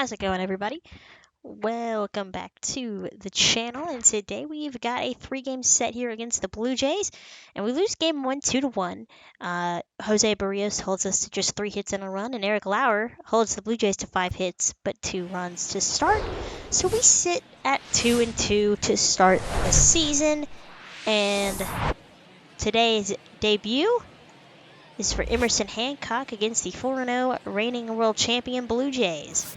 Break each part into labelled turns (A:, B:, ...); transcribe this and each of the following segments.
A: How's it going, everybody? Welcome back to the channel, and today we've got a 3-game set here against the Blue Jays, and we lose game 1 2-1. Jose Barrios holds us to just 3 hits and a run, and Eric Lauer holds the Blue Jays to 5 hits but 2 runs to start. So we sit at 2-2 to start the season, and today's debut is for Emerson Hancock against the 4-0 reigning world champion Blue Jays.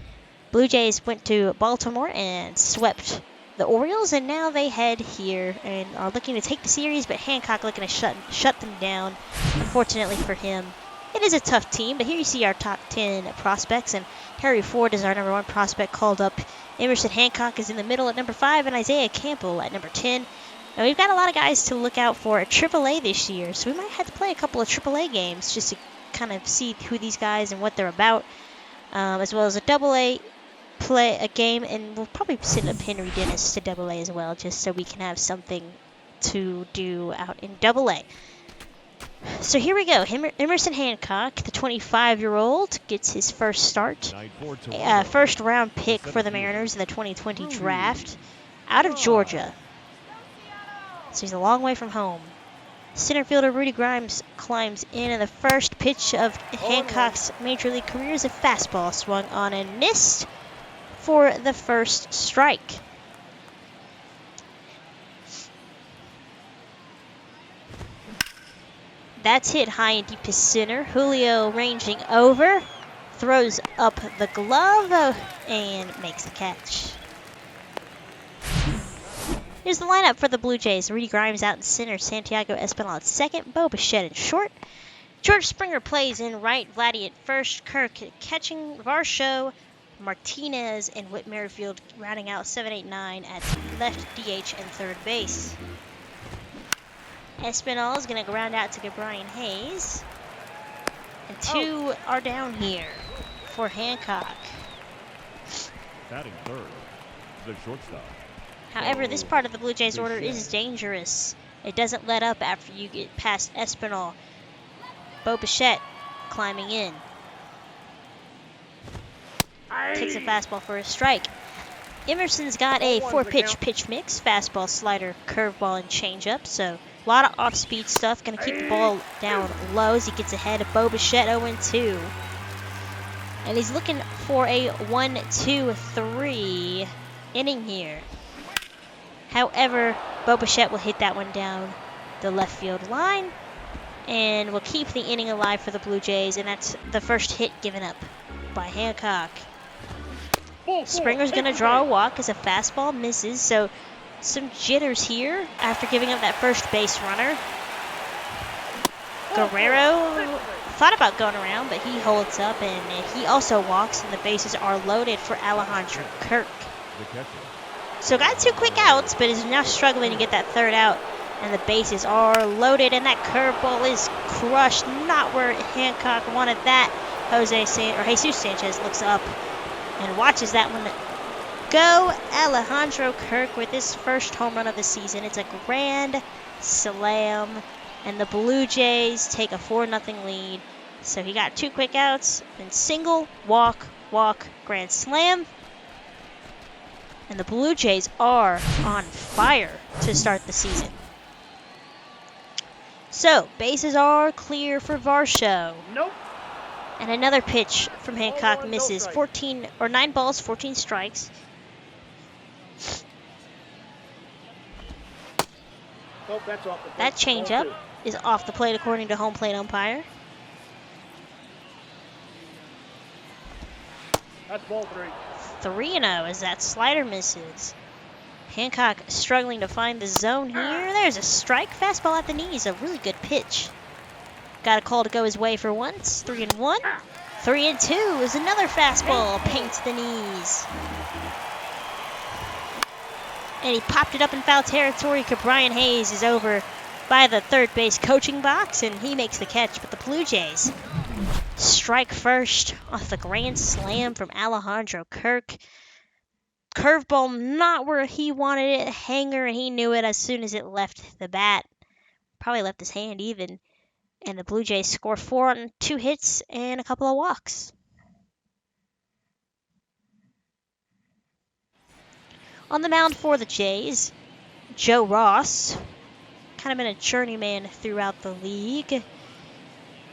A: Blue Jays went to Baltimore and swept the Orioles, and now they head here and are looking to take the series, but Hancock looking to shut them down. Unfortunately for him, it is a tough team, but here you see our top 10 prospects, and Harry Ford is our number 1 prospect called up. Emerson Hancock is in the middle at number 5, and Isaiah Campbell at number 10. Now, we've got a lot of guys to look out for at AAA this year, so we might have to play a couple of AAA games just to kind of see who these guys and what they're about, as well as a AA play a game, and we'll probably send up Henry Dennis to AA as well, just so we can have something to do out in AA. So here we go. Emerson Hancock, the 25-year-old, gets his first start. First-round pick for the Mariners in the 2020 draft out of Georgia. So he's a long way from home. Center fielder Rudy Grimes climbs in, and the first pitch of Hancock's Major League career is a fastball swung on and missed for the first strike. That's hit high and deep to center. Julio ranging over, throws up the glove, and makes the catch. Here's the lineup for the Blue Jays. Rudy Grimes out in center, Santiago Espinal at second, Bo Bichette in short. George Springer plays in right, Vladdy at first, Kirk catching, Varsho, Martinez, and Whit Merrifield rounding out 7-8-9 at left DH and third base. Espinal is going to round out to get Brian Hayes. And 2 are down here for Hancock.
B: Batting third, the shortstop.
A: However, this part of the Blue Jays order is dangerous. It doesn't let up after you get past Espinal. Bo Bichette climbing in. Takes a fastball for a strike. Emerson's got a 4-pitch pitch mix. Fastball, slider, curveball, and changeup. So a lot of off-speed stuff. Going to keep the ball down low as he gets ahead of Bo Bichette 0-2. And he's looking for a 1-2-3 inning here. However, Bo Bichette will hit that one down the left field line and will keep the inning alive for the Blue Jays, and that's the first hit given up by Hancock. Springer's going to draw a walk as a fastball misses, so some jitters here after giving up that first base runner. Guerrero thought about going around, but he holds up, and he also walks, and the bases are loaded for Alejandro Kirk. So got 2 quick outs, but is now struggling to get that third out, and the bases are loaded, and that curveball is crushed, not where Hancock wanted that. Jesus Sanchez looks up and watches that one go. Alejandro Kirk with his first home run of the season. It's a grand slam, and the Blue Jays take a 4-0 lead. So he got 2 quick outs, then single, walk, grand slam. And the Blue Jays are on fire to start the season. So, bases are clear for Varsho.
C: Nope.
A: And another pitch from Hancock misses. 9 balls, 14 strikes.
C: Nope, that's off the plate.
A: That changeup is off the plate according to home plate umpire.
C: That's ball 3.
A: 3-0 as that slider misses. Hancock struggling to find the zone here. There's a strike. Fastball at the knees. A really good pitch. Got a call to go his way for once. 3-1. 3-2 is another fastball. Paints the knees. And he popped it up in foul territory. Brian Hayes is over by the third base coaching box, and he makes the catch. But the Blue Jays strike first off the grand slam from Alejandro Kirk. Curveball not where he wanted it. Hanger, and he knew it as soon as it left the bat. Probably left his hand even. And the Blue Jays score 4 on 2 hits and a couple of walks. On the mound for the Jays, Joe Ross, kind of been a journeyman throughout the league.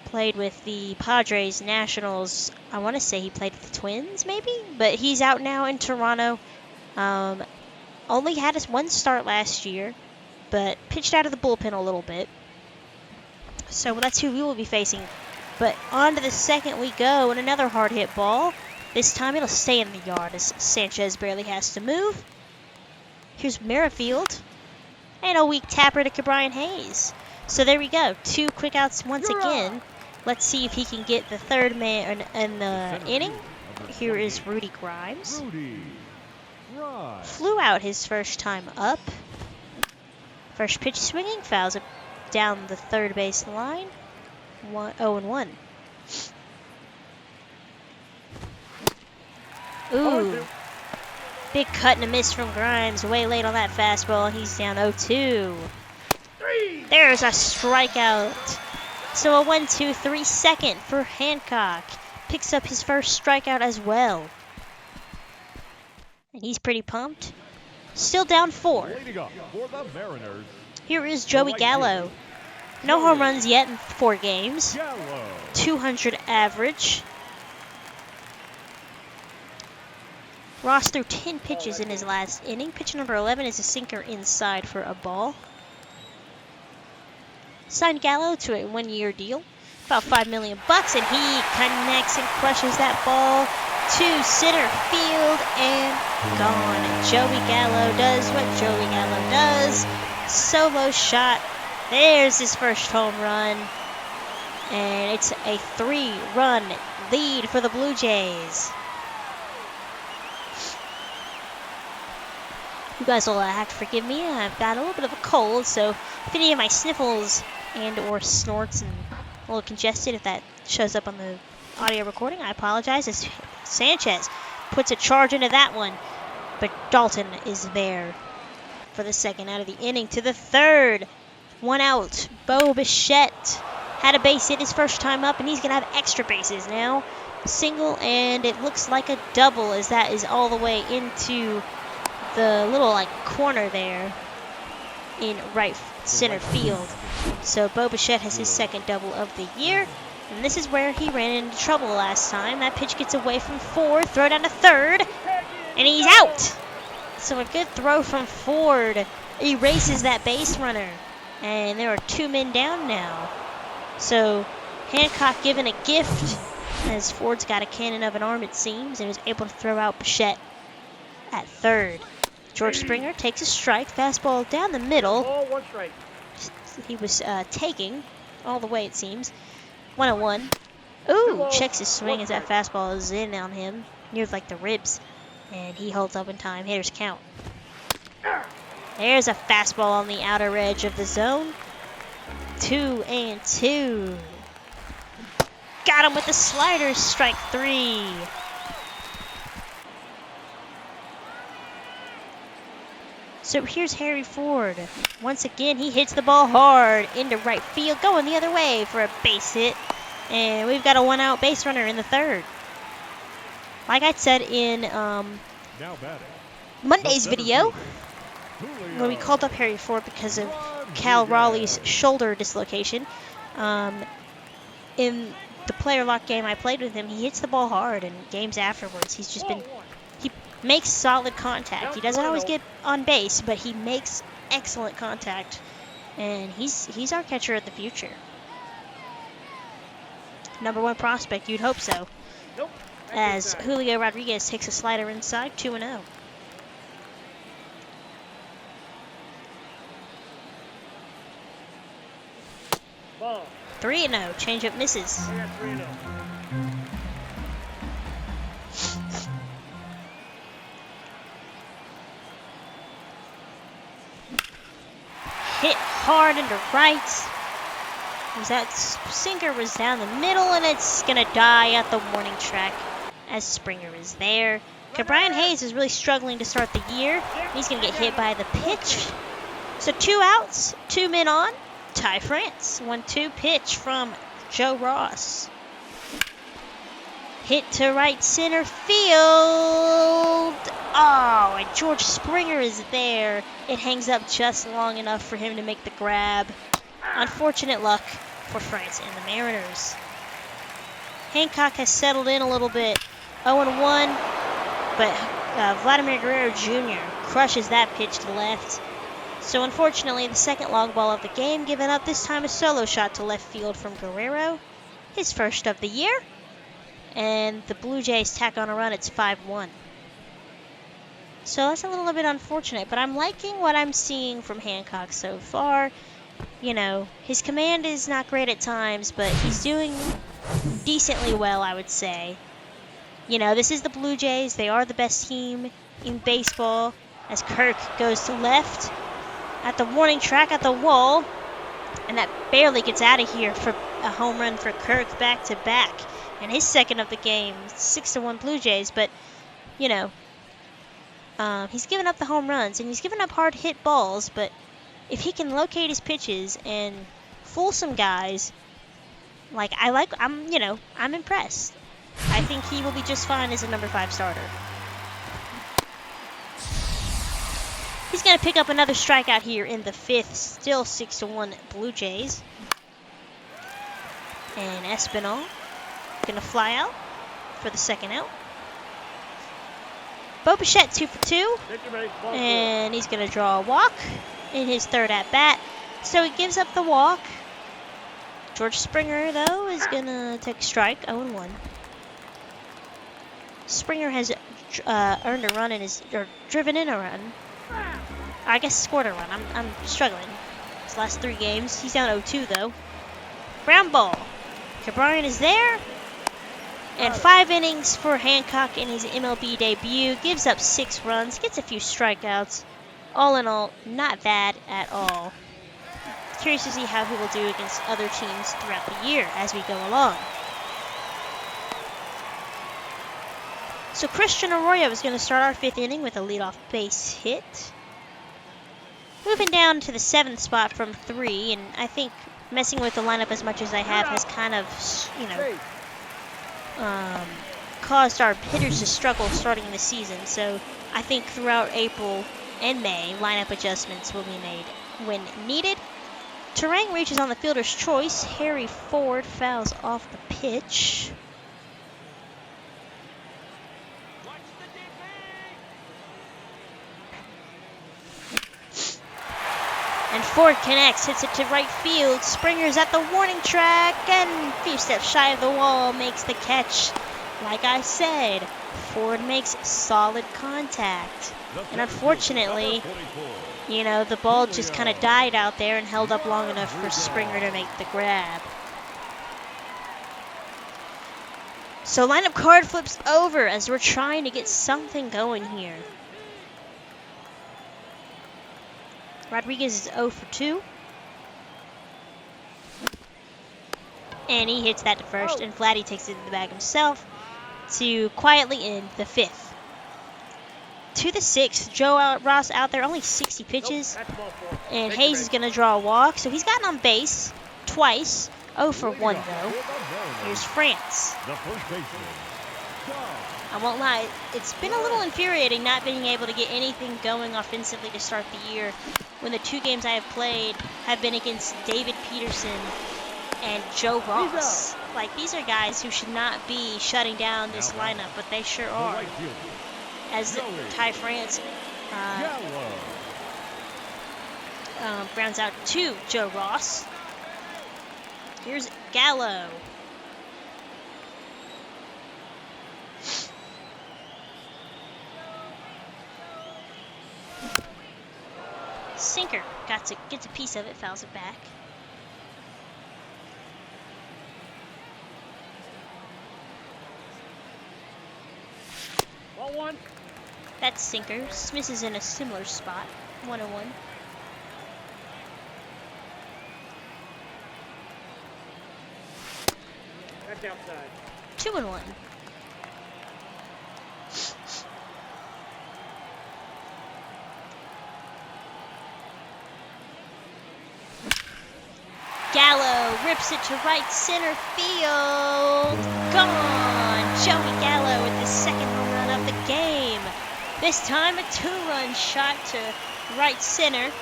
A: Played with the Padres, Nationals. I want to say he played with the Twins, maybe? But he's out now in Toronto. Only had his one start last year, but pitched out of the bullpen a little bit. So that's who we will be facing. But on to the second we go, and another hard hit ball. This time it'll stay in the yard as Sanchez barely has to move. Here's Merrifield. And a weak tapper to Brian Hayes. So there we go. 2 quick outs once again. Let's see if he can get the third man in the inning. Here is Rudy Grimes. Flew out his first time up. First pitch swinging, fouls it down the third base line. 0-1. Ooh. Big cut and a miss from Grimes. Way late on that fastball. He's down 0-2. There's a strikeout. So a 1-2-3 second for Hancock. Picks up his first strikeout as well. And he's pretty pumped. Still down 4. Here is Joey Gallo. No home runs yet in 4 games. 200 average. Ross threw 10 pitches in his last inning. Pitch number 11 is a sinker inside for a ball. Signed Gallo to a 1-year deal, about $5 million, and he connects and crushes that ball to center field and gone. Joey Gallo does what Joey Gallo does. Solo shot. There's his first home run, and it's a 3-run lead for the Blue Jays. You guys will have to forgive me. I've got a little bit of a cold, so if any of my sniffles and or snorts and a little congested, if that shows up on the audio recording, I apologize. As Sanchez puts a charge into that one, but Dalton is there for the second out of the inning. To the third, 1 out. Bo Bichette had a base hit his first time up, and he's gonna have extra bases now. Single, and it looks like a double, as that is all the way into the little corner there in right center field. So Bo Bichette has his second double of the year, and this is where he ran into trouble last time. That pitch gets away from Ford, throw down to third, and he's out. So a good throw from Ford erases that base runner, and there are 2 men down now. So Hancock given a gift, as Ford's got a cannon of an arm it seems, and is able to throw out Bichette at third. George Springer takes a strike, fastball down the middle.
C: Oh, 1 strike.
A: He was taking all the way, it seems. 1-1. Ooh, checks his swing as that fastball is in on him, near the ribs, and he holds up in time. Hitters count. There's a fastball on the outer edge of the zone. 2-2. Got him with the slider, strike 3. So here's Harry Ford. Once again, he hits the ball hard into right field, going the other way for a base hit. And we've got a 1-out base runner in the third. Like I said in Monday's video, when we called up Harry Ford because of Cal Raleigh's shoulder dislocation, in the player lock game I played with him, he hits the ball hard, and games afterwards, he's just been... makes solid contact. He doesn't always get on base, but he makes excellent contact, and he's our catcher of the future. #1 prospect, you'd hope so.
C: Nope.
A: As Julio Rodriguez takes a slider inside, 2-0.
C: Ball.
A: 3-0. Changeup misses.
C: 3-0.
A: Hit hard into right. That sinker was down the middle, and it's going to die at the warning track as Springer is there. Brian Hayes is really struggling to start the year. He's going to get hit by the pitch. So 2 outs, 2 men on. Ty France. 1-2 pitch from Joe Ross. Hit to right center field. Oh, and George Springer is there. It hangs up just long enough for him to make the grab. Unfortunate luck for France and the Mariners. Hancock has settled in a little bit. 0-1, but Vladimir Guerrero Jr. crushes that pitch to left. So unfortunately, the second long ball of the game given up, this time a solo shot to left field from Guerrero. His first of the year. And the Blue Jays tack on a run. It's 5-1. So that's a little bit unfortunate, but I'm liking what I'm seeing from Hancock so far. You know, his command is not great at times, but he's doing decently well, I would say. You know, this is the Blue Jays. They are the best team in baseball. As Kirk goes to left at the warning track at the wall. And that barely gets out of here for a home run for Kirk back to back. And his second of the game, 6-1 Blue Jays. But, you know, he's given up the home runs and he's given up hard hit balls. But if he can locate his pitches and fool some guys, I'm impressed. I think he will be just fine as a number 5 starter. He's going to pick up another strikeout here in the 5th. Still 6-1 Blue Jays. And Espinal going to fly out for the second out. Bo Bichette 2 for 2. And he's going to draw a walk in his third at-bat. So he gives up the walk. George Springer, though, is going to take a strike, 0-1. Springer has earned a run or driven in a run. I guess scored a run. I'm struggling. His last 3 games. He's down 0-2, though. Ground ball. Cabrera is there. And 5 innings for Hancock in his MLB debut. Gives up 6 runs. Gets a few strikeouts. All in all, not bad at all. Curious to see how he will do against other teams throughout the year as we go along. So Christian Arroyo is going to start our 5th inning with a leadoff base hit. Moving down to the 7th spot from 3, and I think messing with the lineup as much as I have has kind of, caused our hitters to struggle starting the season. So I think throughout April and May, lineup adjustments will be made when needed. Turang reaches on the fielder's choice. Harry Ford fouls off the pitch. And Ford connects, hits it to right field. Springer's at the warning track and a few steps shy of the wall, makes the catch. Like I said, Ford makes solid contact. And unfortunately, the ball just kind of died out there and held up long enough for Springer to make the grab. So lineup card flips over as we're trying to get something going here. Rodriguez is 0 for 2. And he hits that to first, and Vladdy takes it in the bag himself to quietly end the 5th. To the 6th, Joe Ross out there, only 60 pitches. And Hayes is going to draw a walk, so he's gotten on base twice. 0 for 1, though. Here's France. I won't lie, it's been a little infuriating not being able to get anything going offensively to start the year when the 2 games I have played have been against David Peterson and Joe Ross. Like, these are guys who should not be shutting down this lineup, but they sure are. As Ty France grounds out to Joe Ross. Here's Gallo. Sinker gets a piece of it, fouls it back.
C: Ball 1.
A: That's sinker. Smith is in a similar spot. 1-1.
C: That's outside.
A: 2-1. Gallo rips it to right center field. Gone. Joey Gallo with the second home run of the game. This time a 2-run shot to right center.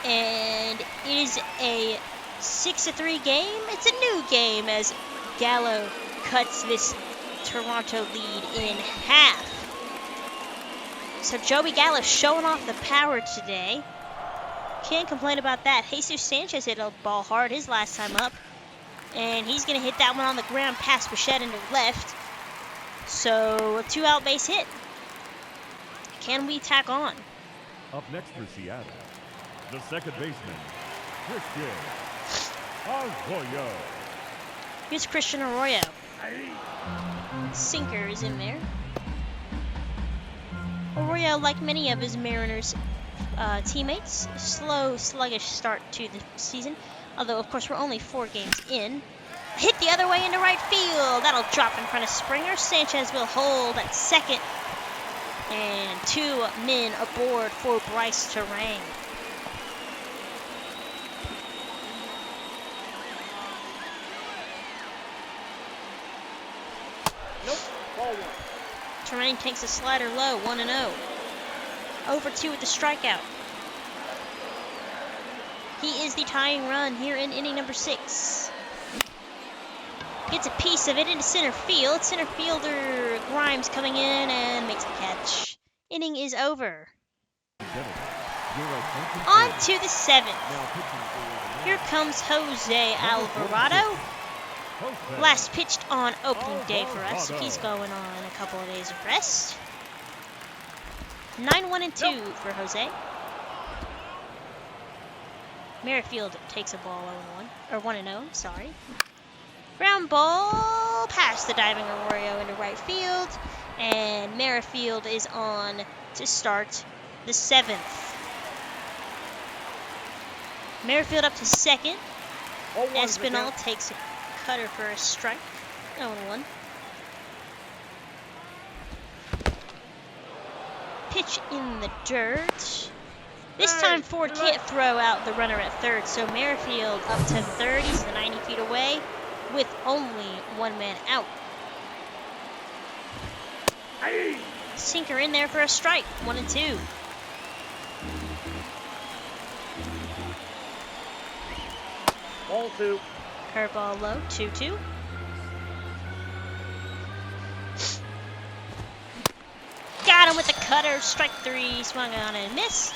A: And it is a 6-3 game. It's a new game as Gallo cuts this Toronto lead in half. So Joey Gallo showing off the power today. Can't complain about that. Jesus Sanchez hit a ball hard his last time up. And he's going to hit that one on the ground past Bichette into left. So a 2-out base hit. Can we tack on?
B: Up next for Seattle, the second baseman, Christian Arroyo.
A: Here's Christian Arroyo. Sinker is in there. Arroyo, like many of his Mariners teammates, slow, sluggish start to the season. Although, of course, we're only 4 games in. Hit the other way into right field. That'll drop in front of Springer. Sanchez will hold at second. And 2 men aboard for Bryce Terang.
C: Nope. Ball 1.
A: Terang takes a slider low, 1-0. Over 2 with the strikeout. He is the tying run here in inning number 6. Gets a piece of it into center field. Center fielder Grimes coming in and makes the catch. Inning is over. On to the 7th. Here comes Jose Alvarado. Last pitched on opening day for us, so he's going on a couple of days of rest. 9-1-2 for Jose. Merrifield takes a ball 0-1, or 1-0, sorry. Ground ball past the diving Arroyo into right field, and Merrifield is on to start the 7th. Merrifield up to second. Espinal takes a cutter for a strike. 0-1. Pitch in the dirt. This time Ford can't throw out the runner at third, so Merrifield up to third. He's 90 feet away with only 1 man out. Sinker in there for a strike. 1-2.
C: Ball 2.
A: Curveball low. 2-2. Got him with the cutter. Strike 3. Swung on and missed.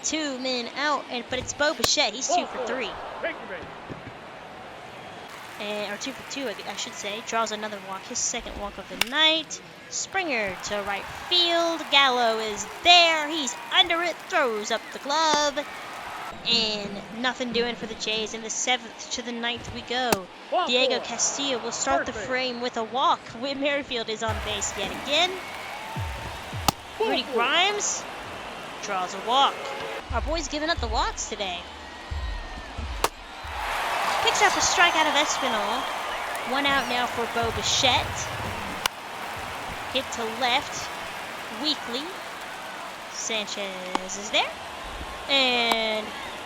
A: 2 men out, but it's Bo Bichette. He's 2 for 3. Or 2 for 2, I should say. Draws another walk, his second walk of the night. Springer to right field. Gallo is there. He's under it. Throws up the glove. And nothing doing for the Jays. In the 7th to the 9th we go. Diego Castillo will start the frame with a walk. Whit Merrifield is on base yet again. Rudy Grimes draws a walk. Our boy's giving up the walks today. Picks up a strikeout of Espinal. 1 out now for Bo Bichette. Hit to left. Weakly. Sanchez is there. And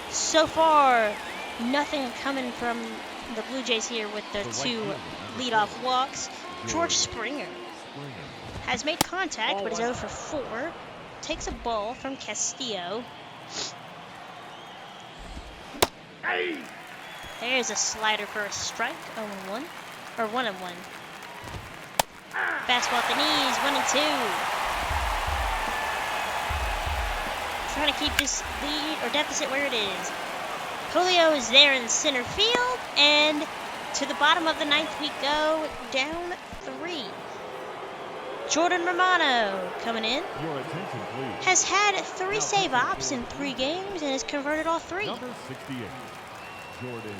A: so far, nothing coming from the Blue Jays here with the 2 leadoff walks. George Springer has made contact, but is 0 for 4. Takes a ball from Castillo. There's a slider for a strike. 0-1. Or 1-1. Fastball at the knees. 1-2. Trying to keep this lead or deficit where it is. Julio is there in center field. And to the bottom of the 9th we go. Down 3. Jordan Romano coming in.
B: Your attention, please.
A: Has had 3 save ops in 3 games and has converted all 3.
B: Number 68, Jordan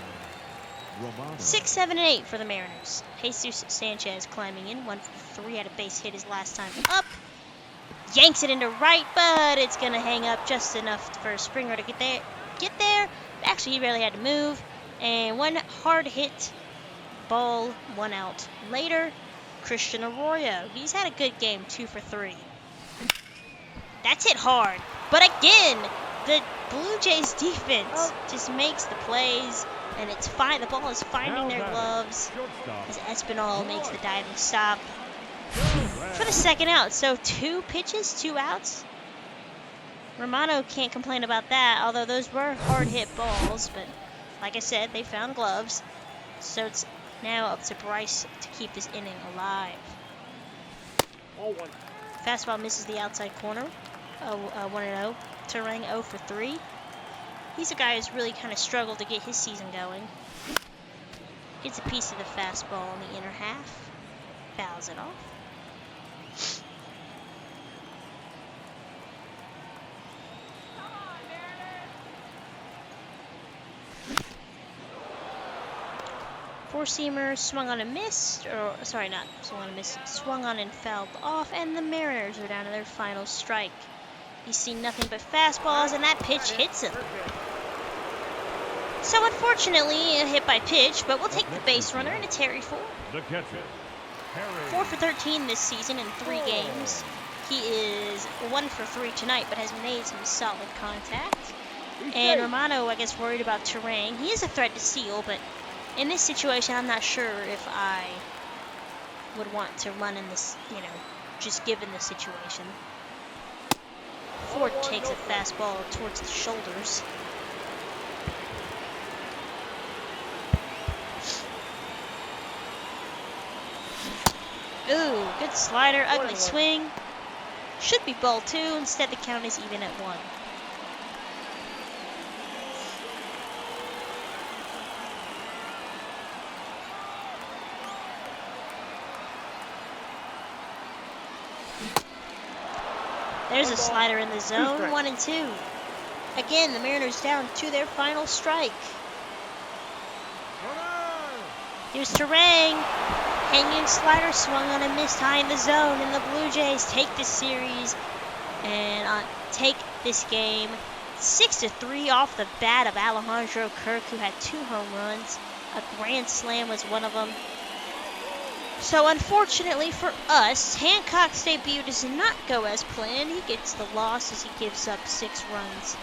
B: Romano.
A: 6, 7, and 8 for the Mariners. Jesus Sanchez climbing in. 1 for 3. Had a base hit his last time up. Yanks it into right, but it's going to hang up just enough for Springer to get there. Actually, he barely had to move. And 1 hard hit ball, 1 out. Later, Christian Arroyo. He's had a good game, 2 for 3. That's hit hard. But again, the Blue Jays defense just makes the plays, and it's fine. The ball is finding their gloves as Espinal makes the diving stop. for the second out. So 2 pitches, 2 outs. Romano can't complain about that, although those were hard-hit balls. But like I said, they found gloves. So it's now up to Bryce to keep this inning alive.
C: Ball 1.
A: Fastball misses the outside corner. 1-0. Terang 0 for 3. He's a guy who's really kind of struggled to get his season going. Gets a piece of the fastball in the inner half. Fouls it off. Four-seamer swung on and missed, or sorry, not swung on and missed, swung on and fouled off, and the Mariners are down to their final strike. He's seen nothing but fastballs, and that pitch hits him. So unfortunately, a hit by pitch, but we'll take the base runner and a Terry 4.
B: The catcher,
A: 4 for 13 this season in 3 games. He is 1 for 3 tonight, but has made some solid contact. And Romano, I guess, worried about Terang. He is a threat to steal, but in this situation, I'm not sure if I would want to run in this, just given the situation. Ford takes a fastball towards the shoulders. Ooh, good slider, ugly swing. Should be ball 2, instead the count is even at 1. There's a slider in the zone, 1-2. Again, the Mariners down to their final strike. Here's Terang. Hanging slider swung on and missed high in the zone, and the Blue Jays take this series and take this game 6-3 off the bat of Alejandro Kirk, who had 2 home runs. A grand slam was one of them. So unfortunately for us, Hancock's debut does not go as planned. He gets the loss as he gives up 6 runs.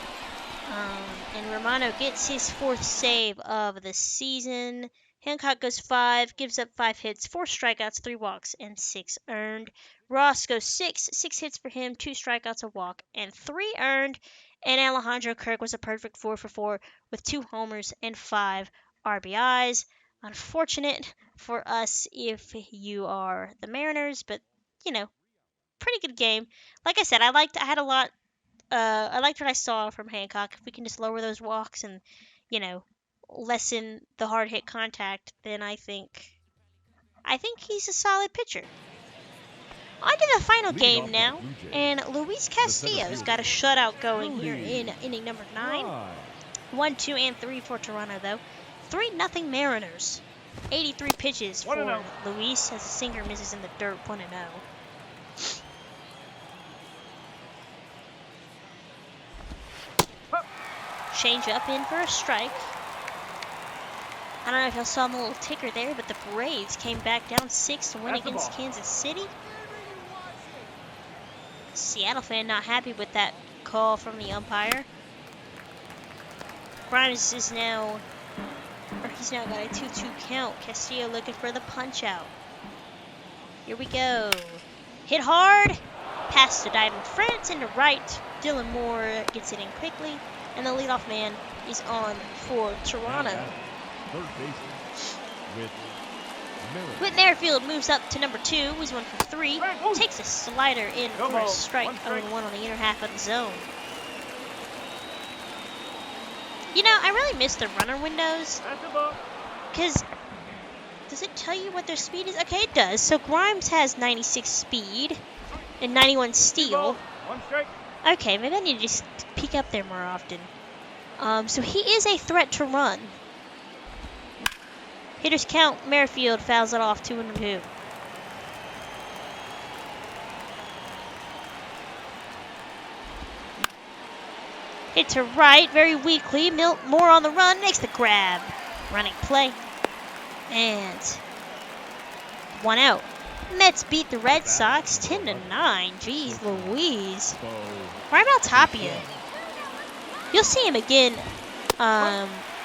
A: And Romano gets his 4th save of the season. Hancock goes 5, gives up 5 hits, 4 strikeouts, 3 walks, and 6 earned. Ross goes 6 hits for him, 2 strikeouts, a walk, and 3 earned. And Alejandro Kirk was a perfect 4 for 4 with 2 homers and 5 RBIs. Unfortunate for us if you are the Mariners, but pretty good game. Like I said, I liked what I saw from Hancock. If we can just lower those walks and lessen the hard hit contact, then I think he's a solid pitcher. On to the final game now, and Luis Castillo's got a shutout going here in inning number 9. 1, 2, and 3 for Toronto, though. 3-0 Mariners. 83 pitches for Luis as a sinker misses in the dirt, 1-0. Change up in for a strike. I don't know if y'all saw the little ticker there, but the Braves came back down 6 to win against Kansas City. Seattle fan not happy with that call from the umpire. Grimes is now, he's now got a 2-2 count. Castillo looking for the punch out. Here we go. Hit hard. Pass to Dylan France into right. Dylan Moore gets it in quickly. And the leadoff man is on for Toronto. Whit Merrifield moves up to number 2. He's 1 for 3. Takes a slider in for a strike. 0-1 on the inner half of the zone. I really miss the runner windows. Because, does it tell you what their speed is? Okay, it does. So Grimes has 96 speed and 91 steal. Okay, maybe I need to just peek up there more often. So he is a threat to run. Hitters count. Merrifield fouls it off, 2-2. Hit to right, very weakly. Moore on the run, makes the grab. Running play. And 1 out. Mets beat the Red Sox 10-9. Jeez Louise. Right about Tapia. You'll see him again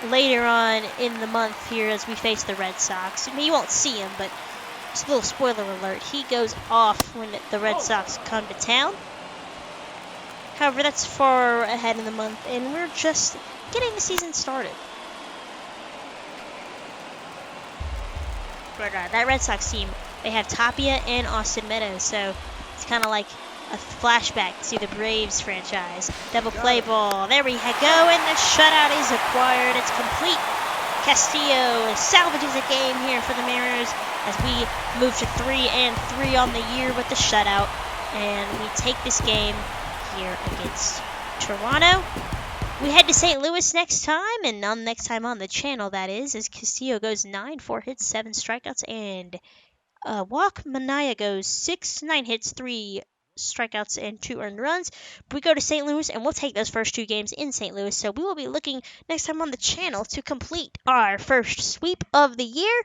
A: later on in the month here as we face the Red Sox. I mean, you won't see him, but Just a little spoiler alert, he goes off when the Red Sox come to town. However, that's far ahead in the month, and we're just getting the season started. But that Red Sox team, they have Tapia and Austin Meadows, so it's kind of like a flashback to the Braves franchise. Double play ball. There we go, and the shutout is acquired. It's complete. Castillo salvages a game here for the Mariners as we move to 3-3 on the year with the shutout, and we take this game here against Toronto. We head to St. Louis next time, and next time on the channel, that is, as Castillo goes 9, 4 hits, 7 strikeouts, and walk. Manaya goes 9 hits, 3 strikeouts, and 2 earned runs. But we go to St. Louis, and we'll take those first 2 games in St. Louis. So we will be looking next time on the channel to complete our first sweep of the year.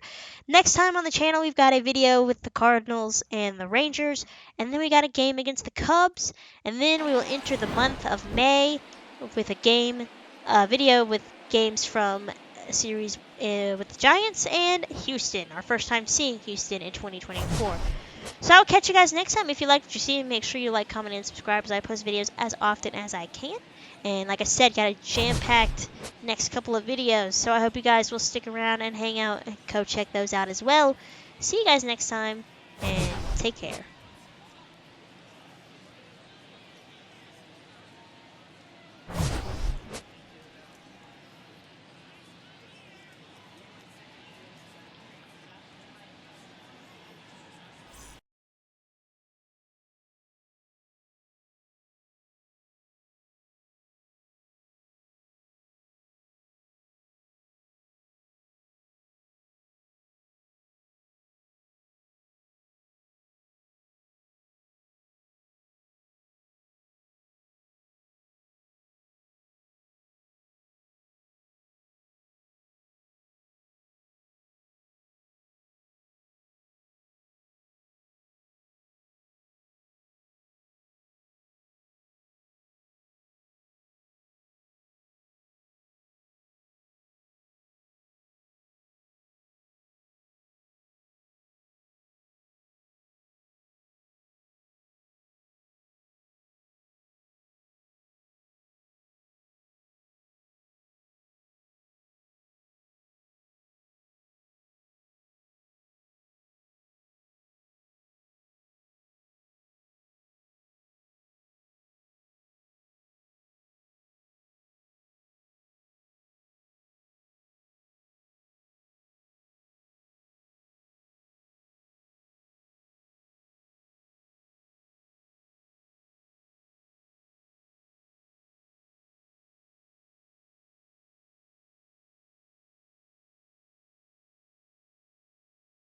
A: Next time on the channel, we've got a video with the Cardinals and the Rangers, and then we got a game against the Cubs, and then we will enter the month of May with a video with games from a series with the Giants and Houston, our first time seeing Houston in 2024. So I'll catch you guys next time. If you like what you see, make sure you like, comment, and subscribe as I post videos as often as I can. And like I said, got a jam-packed next couple of videos, so I hope you guys will stick around and hang out and go check those out as well. See you guys next time, and take care.